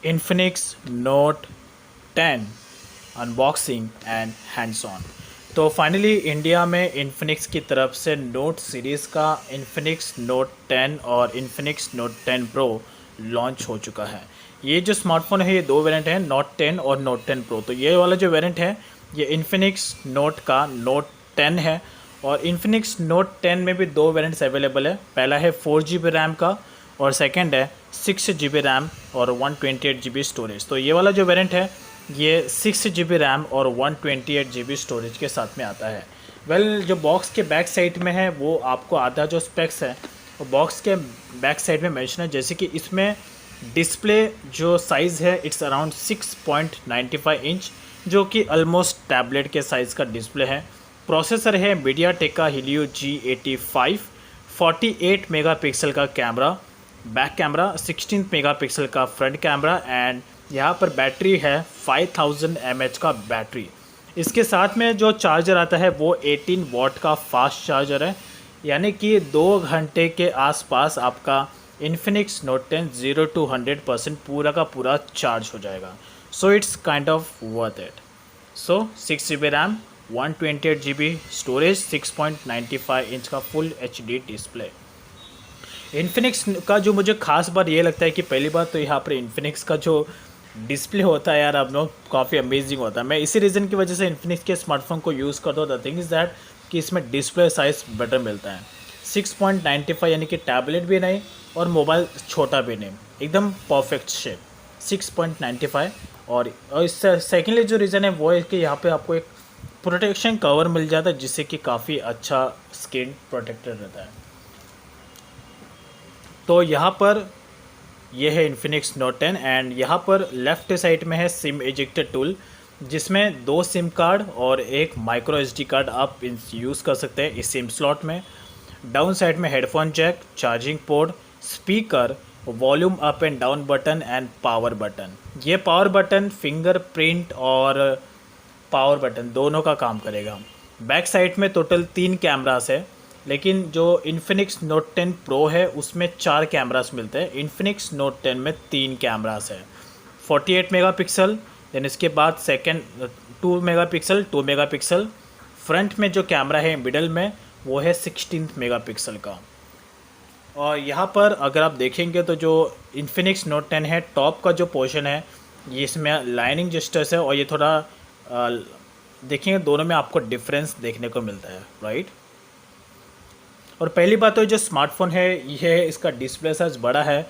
Infinix note 10 unboxing and hands on. तो finally India में Infinix की तरफ से नोट सीरीज़ का इन्फिनिक्स नोट 10 और इन्फिनिक्स नोट 10 प्रो लॉन्च हो चुका है। ये जो स्मार्टफोन है ये दो वेरिएंट हैं, नोट 10 और नोट 10 प्रो। तो ये वाला जो वेरिएंट है ये इन्फिनिक्स नोट का नोट 10 है और इन्फिनिक्स नोट 10 में भी दो वेरिएंट्स अवेलेबल है। पहला है 4 GB रैम का और सेकंड है 6 GB रैम और 128 GB स्टोरेज। तो ये वाला जो वेरिएंट है ये 6 GB रैम और 128 GB स्टोरेज के साथ में आता है। जो बॉक्स के बैक साइड में है वो आपको आधा जो स्पेक्स है वो बॉक्स के बैक साइड में मेंशन है, जैसे कि इसमें डिस्प्ले जो साइज़ है इट्स अराउंड 6.95 इंच, जो कि ऑलमोस्ट टैबलेट के साइज़ का डिस्प्ले है। प्रोसेसर है मीडियाटेक का Helio G85, 48 मेगापिक्सल का कैमरा, बैक कैमरा 16 मेगापिक्सल का फ्रंट कैमरा एंड यहाँ पर बैटरी है 5000 mAh का बैटरी। इसके साथ में जो चार्जर आता है वो 18 वॉट का फास्ट चार्जर है, यानी कि 2 घंटे के आसपास आपका इन्फिनिक्स नोट 10 0 to 100% पूरा का पूरा चार्ज हो जाएगा। सो it's kind of worth it. So 6 GB RAM, 128 GB storage, 6.95 inch का फुल HD डिस्प्ले। इन्फिनिक्स का जो मुझे खास बात ये लगता है कि पहली बात तो यहाँ पर इन्फिनिक्स का जो डिस्प्ले होता है यार अब नो काफ़ी अमेजिंग होता है। मैं इसी रीज़न की वजह से इन्फिनिक्स के स्मार्टफोन को यूज़ करता हूँ। द थिंग इज़ दैट कि इसमें डिस्प्ले साइज़ बेटर मिलता है। 6.95 यानी कि टैबलेट भी नहीं और मोबाइल छोटा भी नहीं, एकदम परफेक्ट शेप 6.95। और इससे सेकेंडली जो रीज़न है वो है कि यहाँ पे आपको एक प्रोटेक्शन कवर मिल जाता है जिससे कि काफ़ी अच्छा स्क्रीन प्रोटेक्टर रहता है। तो यहाँ पर ये है इन्फिनिक्स नोट 10 एंड यहाँ पर लेफ़्ट साइड में है सिम एजेक्टर टूल, जिसमें 2 सिम कार्ड और एक माइक्रो SD कार्ड आप यूज़ कर सकते हैं इस सिम स्लॉट में। डाउन साइड में headphone jack, charging port, speaker, volume up and down button and power button. ये पावर बटन फिंगरप्रिंट और पावर बटन दोनों का काम करेगा। बैक साइड में टोटल 3 कैमरास है, लेकिन जो इन्फिनिक्स नोट 10 प्रो है उसमें 4 कैमरास मिलते हैं। इन्फिनिक्स नोट 10 में 3 कैमरास है, 48 मेगापिक्सल, देन इसके बाद सेकंड 2 मेगापिक्सल। फ्रंट में जो कैमरा है मिडल में वो है 16 मेगापिक्सल का। और यहाँ पर अगर आप देखेंगे तो जो इन्फिनिक्स नोट 10 है टॉप का जो पोर्शन है ये इसमें लाइनिंग जेस्टर्स है और ये थोड़ा देखेंगे दोनों में आपको डिफरेंस देखने को मिलता है, राइट। और पहली बात तो जो स्मार्टफोन है ये इसका डिस्प्ले साइज बड़ा है,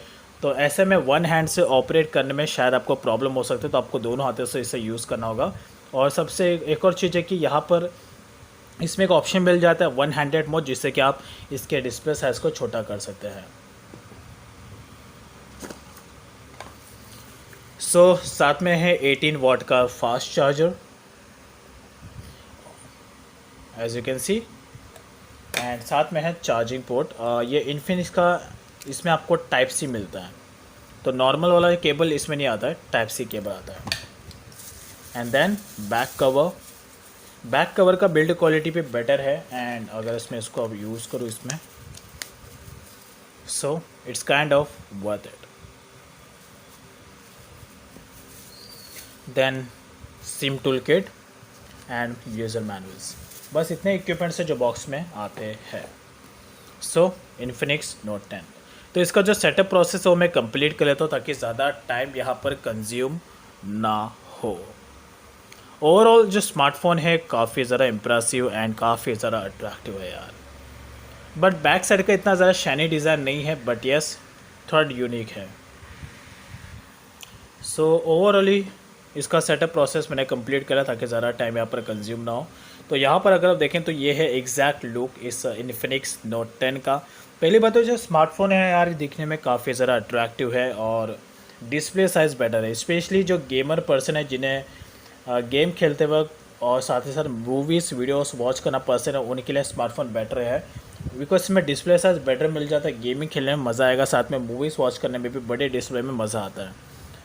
तो ऐसे में वन हैंड से ऑपरेट करने में शायद आपको प्रॉब्लम हो सकती है, तो आपको दोनों हाथों से इसे यूज़ करना होगा। और सबसे एक और चीज़ है कि यहाँ पर इसमें एक ऑप्शन मिल जाता है वन हैंडेड मोड, जिससे कि आप इसके डिस्प्ले साइज को छोटा कर सकते हैं। सो साथ में है 18 वॉट का fast charger as you can see, and साथ में है चार्जिंग पोर्ट। ये इन्फिनिक्स का इसमें आपको टाइप सी मिलता है, तो नॉर्मल वाला केबल इसमें नहीं आता है, टाइप सी केबल आता है। एंड देन बैक कवर का बिल्ड क्वालिटी भी बेटर है, एंड अगर इसमें इसको अब यूज़ करूँ इसमें, so it's kind of worth it. Then sim tool kit and user manuals, बस इतने इक्विपमेंट्स है जो बॉक्स में आते हैं। सो इन्फिनिक्स नोट 10, तो इसका जो सेटअप प्रोसेस है वो मैं कंप्लीट कर लेता हूँ ताकि ज़्यादा टाइम यहाँ पर कंज्यूम ना हो। ओवरऑल जो स्मार्टफोन है काफ़ी ज़्यादा इम्प्रेसिव एंड काफ़ी ज़्यादा अट्रैक्टिव है यार, बट बैक साइड का इतना ज़्यादा शाइनी डिज़ाइन नहीं है, बट यस थोड़ा यूनिक है। सो ओवरऑली इसका सेटअप प्रोसेस मैंने कंप्लीट करा ताकि ज़्यादा टाइम यहाँ पर कंज्यूम ना हो। तो यहाँ पर अगर आप देखें तो ये है एग्जैक्ट लुक इस इन्फिनिक्स नोट 10 का। पहली बात तो जो स्मार्टफोन है यार दिखने में काफ़ी ज़्यादा अट्रैक्टिव है और डिस्प्ले साइज़ बेटर है, स्पेशली जो गेमर पर्सन है जिन्हें गेम खेलते वक्त और साथ ही साथ मूवीज़ वीडियोस वॉच करना पसंद है उनके लिए स्मार्टफोन बेटर है, बिकॉज इसमें डिस्प्ले साइज़ बेटर मिल जाता है, गेमिंग खेलने में मज़ा आएगा, साथ में मूवीज़ वॉच करने में भी बड़े डिस्प्ले में मज़ा आता है।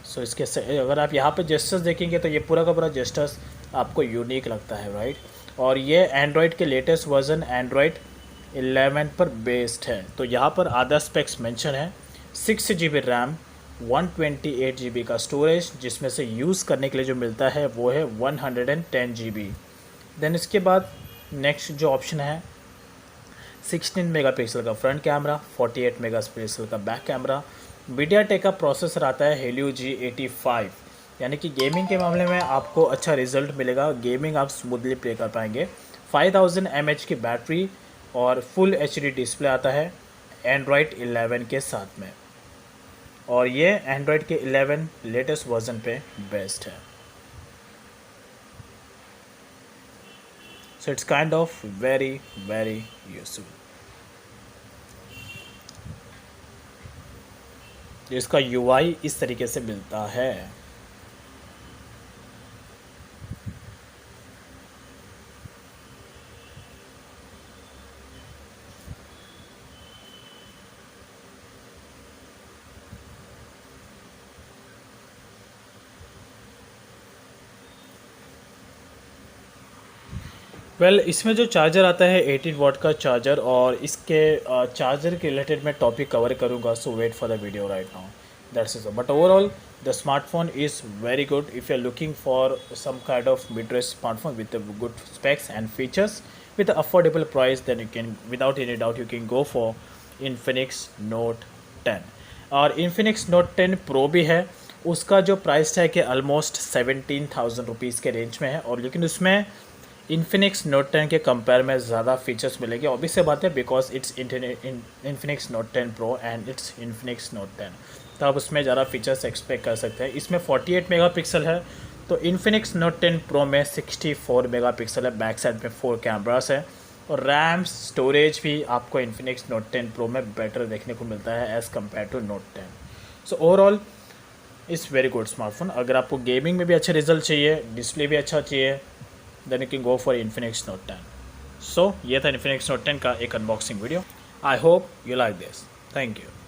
सो इसके अगर आप यहाँ पे जेस्टर्स देखेंगे तो ये पूरा का पूरा जेस्टर्स आपको यूनिक लगता है, राइट। और ये एंड्रॉयड के लेटेस्ट वर्जन एंड्रॉयड 11 पर बेस्ड है। तो यहाँ पर आधा स्पेक्स मेंशन है, 6 GB रैम, 128 GB का स्टोरेज, जिसमें से यूज़ करने के लिए जो मिलता है वो है 110 GB। देन इसके बाद नेक्स्ट जो ऑप्शन है 16 मेगापिक्सल का फ्रंट कैमरा, 48 मेगापिक्सल का बैक कैमरा। मीडियाटेक का प्रोसेसर आता है Helio G85, यानी कि गेमिंग के मामले में आपको अच्छा रिजल्ट मिलेगा, गेमिंग आप स्मूथली प्ले कर पाएंगे। 5000 mAh की बैटरी और फुल HD डिस्प्ले आता है Android 11 के साथ में, और ये Android के 11 लेटेस्ट वर्जन पे बेस्ड है। सो it's kind of very very useful. इसका UI इस तरीके से मिलता है। इसमें जो चार्जर आता है 18 वाट का चार्जर, और इसके चार्जर के रिलेटेड मैं टॉपिक कवर करूँगा, so wait for the video right now, that's it. But overall the smartphone is very good if you are looking for some kind of mid range smartphone with good specs and features with affordable price, then you can, without any doubt, you can go for Infinix Note 10। और Infinix Note 10 Pro भी है, उसका जो price है कि almost 17,000 rupees के range में है, और लेकिन उसमें Infinix Note 10 के कंपेयर में ज़्यादा फीचर्स मिलेंगे। ऑब्वियस से बात है, because it's Infinix Note 10 Pro and it's Infinix Note 10, तो आप उसमें ज़्यादा फीचर्स एक्सपेक्ट कर सकते हैं। इसमें 48 मेगापिक्सल है, तो Infinix Note 10 Pro में 64 मेगापिक्सल है, बैक साइड में 4 कैमरास है, और रैम स्टोरेज भी आपको Infinix Note 10 Pro में बेटर देखने को मिलता है as compare to Note 10। So overall it's very good smartphone. अगर आपको गेमिंग में भी अच्छे रिजल्ट चाहिए, डिस्प्ले भी अच्छा चाहिए, then you can go for Infinix Note 10। सो ये था Infinix Note 10 का एक unboxing video. I hope you like this. Thank you.